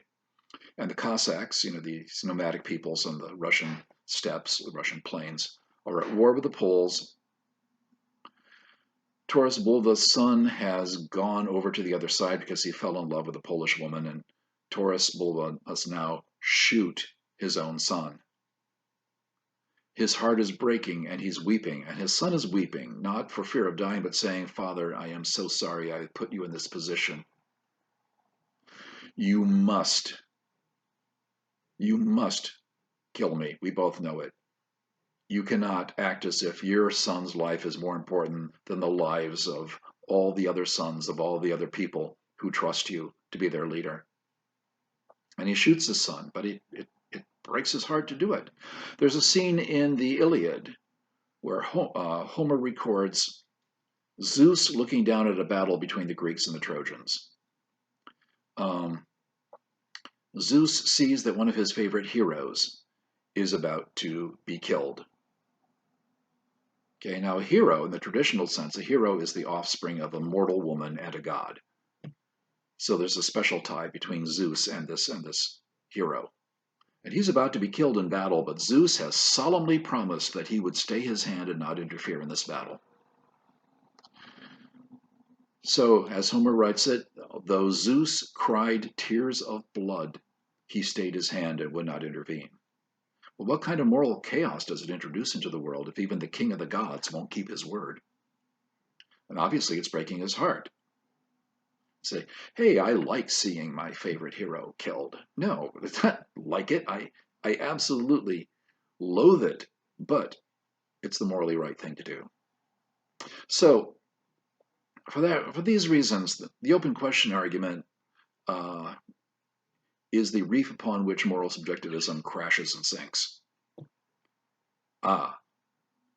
And the Cossacks, these nomadic peoples on the Russian steppes, the Russian plains, are at war with the Poles. Taras Bulba's son has gone over to the other side because he fell in love with a Polish woman, and Taras Bulba must now shoot his own son. His heart is breaking and he's weeping, and his son is weeping, not for fear of dying, but saying, "Father, I am so sorry I put you in this position. You must kill me. We both know it. You cannot act as if your son's life is more important than the lives of all the other sons of all the other people who trust you to be their leader." And he shoots his son, but it breaks his heart to do it. There's a scene in the Iliad where Homer records Zeus looking down at a battle between the Greeks and the Trojans. Zeus sees that one of his favorite heroes is about to be killed. Okay, now a hero, in the traditional sense, a hero is the offspring of a mortal woman and a god. So there's a special tie between Zeus and this hero. And he's about to be killed in battle, but Zeus has solemnly promised that he would stay his hand and not interfere in this battle. So, as Homer writes it, though Zeus cried tears of blood, he stayed his hand and would not intervene. Well, what kind of moral chaos does it introduce into the world if even the king of the gods won't keep his word? And obviously it's breaking his heart. Say, hey, I like seeing my favorite hero killed. No, it's not like it. I absolutely loathe it, but it's the morally right thing to do. So for these reasons, the open question argument is the reef upon which moral subjectivism crashes and sinks.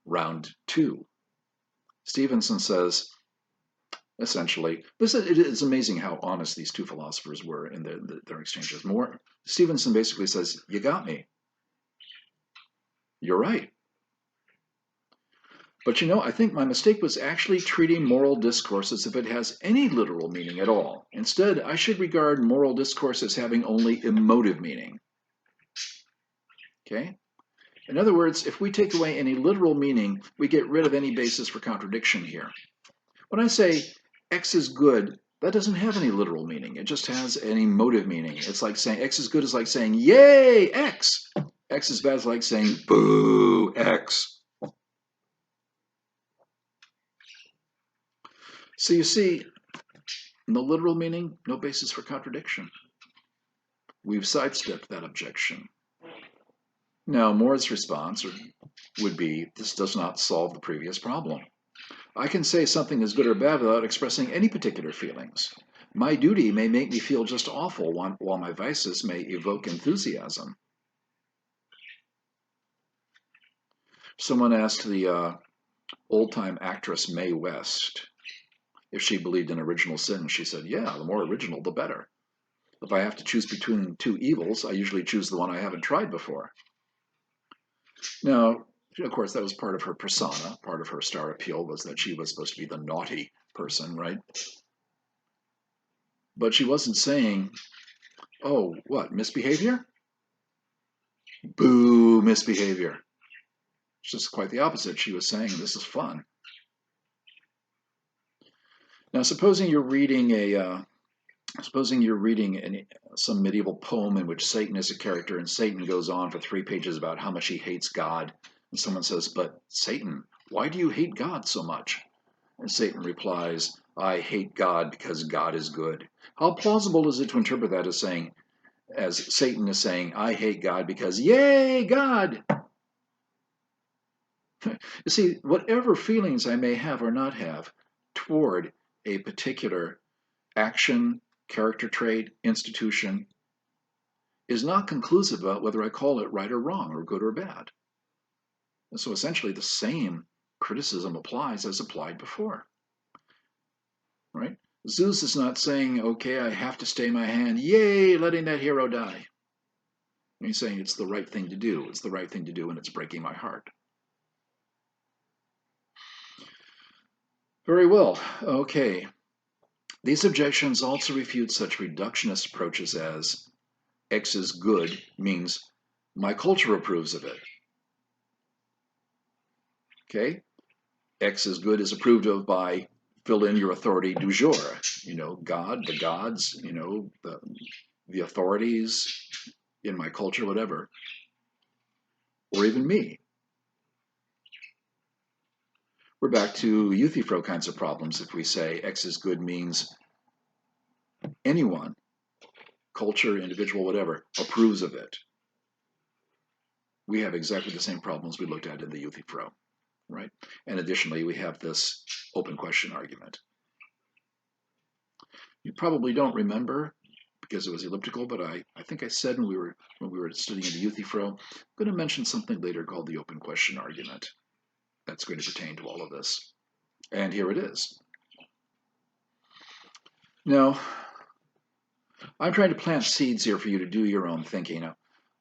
Round two. Stevenson says, essentially, it is amazing how honest these two philosophers were in their exchanges. Stevenson basically says, you got me. You're right. But I think my mistake was actually treating moral discourse as if it has any literal meaning at all. Instead, I should regard moral discourse as having only emotive meaning. Okay? In other words, if we take away any literal meaning, we get rid of any basis for contradiction here. When I say X is good, that doesn't have any literal meaning. It just has an emotive meaning. It's like saying X is good is like saying, yay, X. X is bad is like saying, boo, X. So you see, no literal meaning, no basis for contradiction. We've sidestepped that objection. Now, Moore's response would be, this does not solve the previous problem. I can say something is good or bad without expressing any particular feelings. My duty may make me feel just awful, while my vices may evoke enthusiasm. Someone asked the old-time actress Mae West if she believed in original sin. She said, yeah, the more original, the better. If I have to choose between two evils, I usually choose the one I haven't tried before. Now, of course, that was part of her persona. Part of her star appeal was that she was supposed to be the naughty person, right? But she wasn't saying, oh, what, misbehavior? Boo, misbehavior. It's just quite the opposite. She was saying, this is fun. Now, supposing you're reading some medieval poem in which Satan is a character, and Satan goes on for 3 pages about how much he hates God, and someone says, but Satan, why do you hate God so much? And Satan replies, I hate God because God is good. How plausible is it to interpret that as Satan is saying, I hate God because, yay, God! You see, whatever feelings I may have or not have toward a particular action, character trait, institution, is not conclusive about whether I call it right or wrong, or good or bad. And so essentially the same criticism applies as applied before. Right? Zeus is not saying, okay, I have to stay my hand, yay, letting that hero die. He's saying it's the right thing to do. It's the right thing to do, and it's breaking my heart. Very well. Okay. These objections also refute such reductionist approaches as X is good means my culture approves of it. Okay? X is good is approved of by fill in your authority du jour. God, the gods, the authorities in my culture, whatever, or even me. We're back to Euthyphro kinds of problems if we say X is good means anyone, culture, individual, whatever, approves of it. We have exactly the same problems we looked at in the Euthyphro, right? And additionally, we have this open question argument. You probably don't remember because it was elliptical, but I think I said when we were studying the Euthyphro, I'm going to mention something later called the open question argument. That's going to pertain to all of this. And here it is. Now, I'm trying to plant seeds here for you to do your own thinking. Now,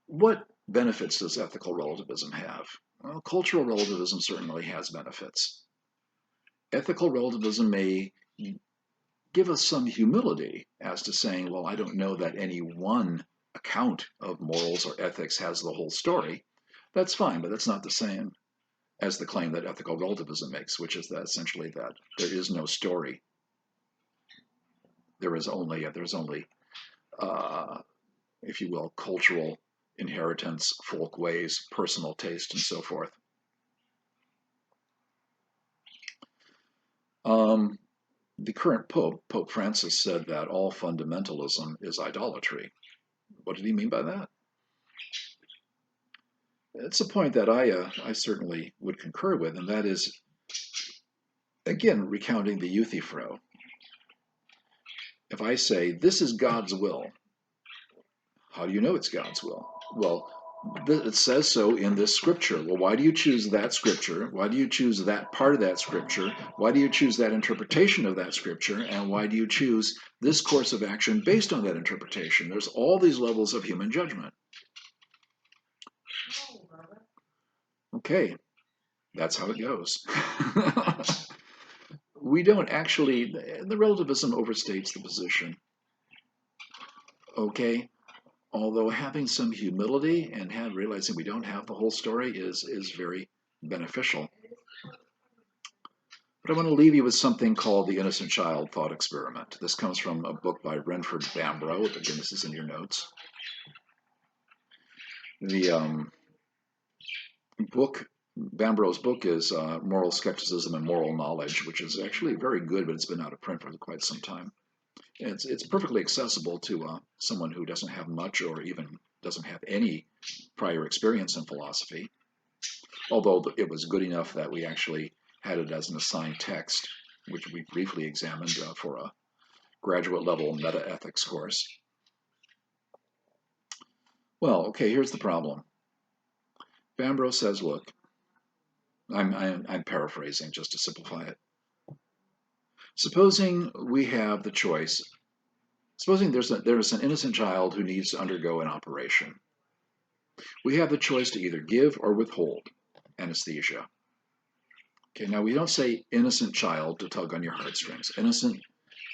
what benefits does ethical relativism have? Well, cultural relativism certainly has benefits. Ethical relativism may give us some humility as to saying, well, I don't know that any one account of morals or ethics has the whole story. That's fine, but that's not the same as the claim that ethical relativism makes, which is that essentially that there is no story. There's only, if you will, cultural inheritance, folk ways, personal taste, and so forth. The current Pope, Pope Francis, said that all fundamentalism is idolatry. What did he mean by that? It's a point that I certainly would concur with, and that is, again, recounting the Euthyphro. If I say, this is God's will, how do you know it's God's will? Well, it says so in this scripture. Well, why do you choose that scripture? Why do you choose that part of that scripture? Why do you choose that interpretation of that scripture? And why do you choose this course of action based on that interpretation? There's all these levels of human judgment. Okay, that's how it goes. We don't actually, the relativism overstates the position. Okay, although having some humility and realizing we don't have the whole story is very beneficial. But I want to leave you with something called the innocent child thought experiment. This comes from a book by Renford Bambro. Again, this is in your notes. The Bambro's book is Moral Skepticism and Moral Knowledge, which is actually very good, but it's been out of print for quite some time. It's perfectly accessible to someone who doesn't have much or even doesn't have any prior experience in philosophy, although it was good enough that we actually had it as an assigned text, which we briefly examined for a graduate level meta-ethics course. Well, okay, here's the problem. Bambro says, look, I'm paraphrasing just to simplify it. Supposing we have the choice, supposing there's an innocent child who needs to undergo an operation. We have the choice to either give or withhold anesthesia. Okay, now we don't say innocent child to tug on your heartstrings. Innocent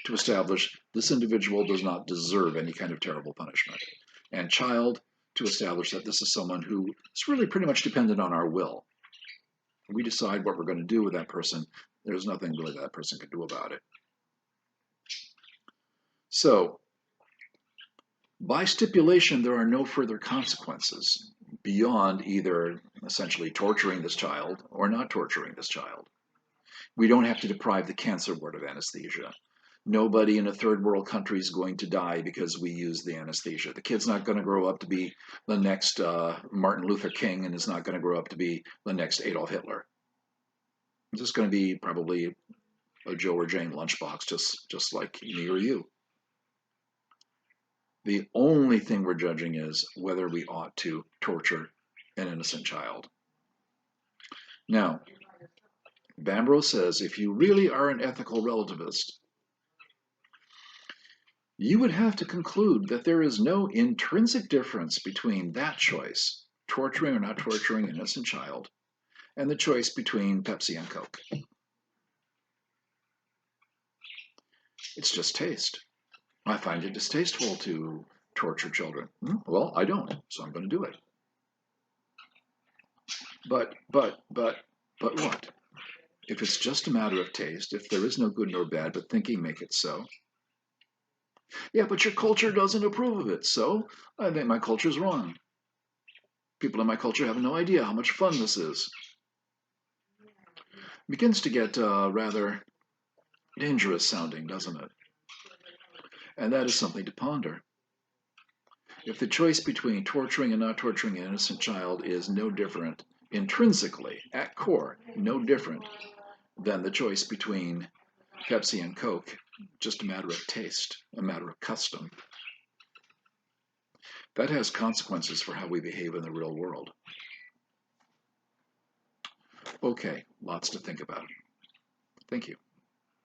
to establish this individual does not deserve any kind of terrible punishment. And child to establish that this is someone who is really pretty much dependent on our will. We decide what we're going to do with that person. There's nothing really that person can do about it. So, by stipulation, there are no further consequences beyond either essentially torturing this child or not torturing this child. We don't have to deprive the cancer ward of anesthesia. Nobody in a third world country is going to die because we use the anesthesia. The kid's not going to grow up to be the next Martin Luther King and is not going to grow up to be the next Adolf Hitler. It's just going to be probably a Joe or Jane lunchbox, just like me or you. The only thing we're judging is whether we ought to torture an innocent child. Now, Bambro says if you really are an ethical relativist, you would have to conclude that there is no intrinsic difference between that choice, torturing or not torturing an innocent child, and the choice between Pepsi and Coke. It's just taste. I find it distasteful to torture children. Well, I don't, so I'm going to do it. But what? If it's just a matter of taste, if there is no good nor bad, but thinking make it so. Yeah, but your culture doesn't approve of it, so I think my culture's wrong. People in my culture have no idea how much fun this is. It begins to get rather dangerous sounding, doesn't it? And that is something to ponder. If the choice between torturing and not torturing an innocent child is no different, intrinsically, at core, no different than the choice between Pepsi and Coke, just a matter of taste, a matter of custom, that has consequences for how we behave in the real world. Okay, lots to think about. Thank you.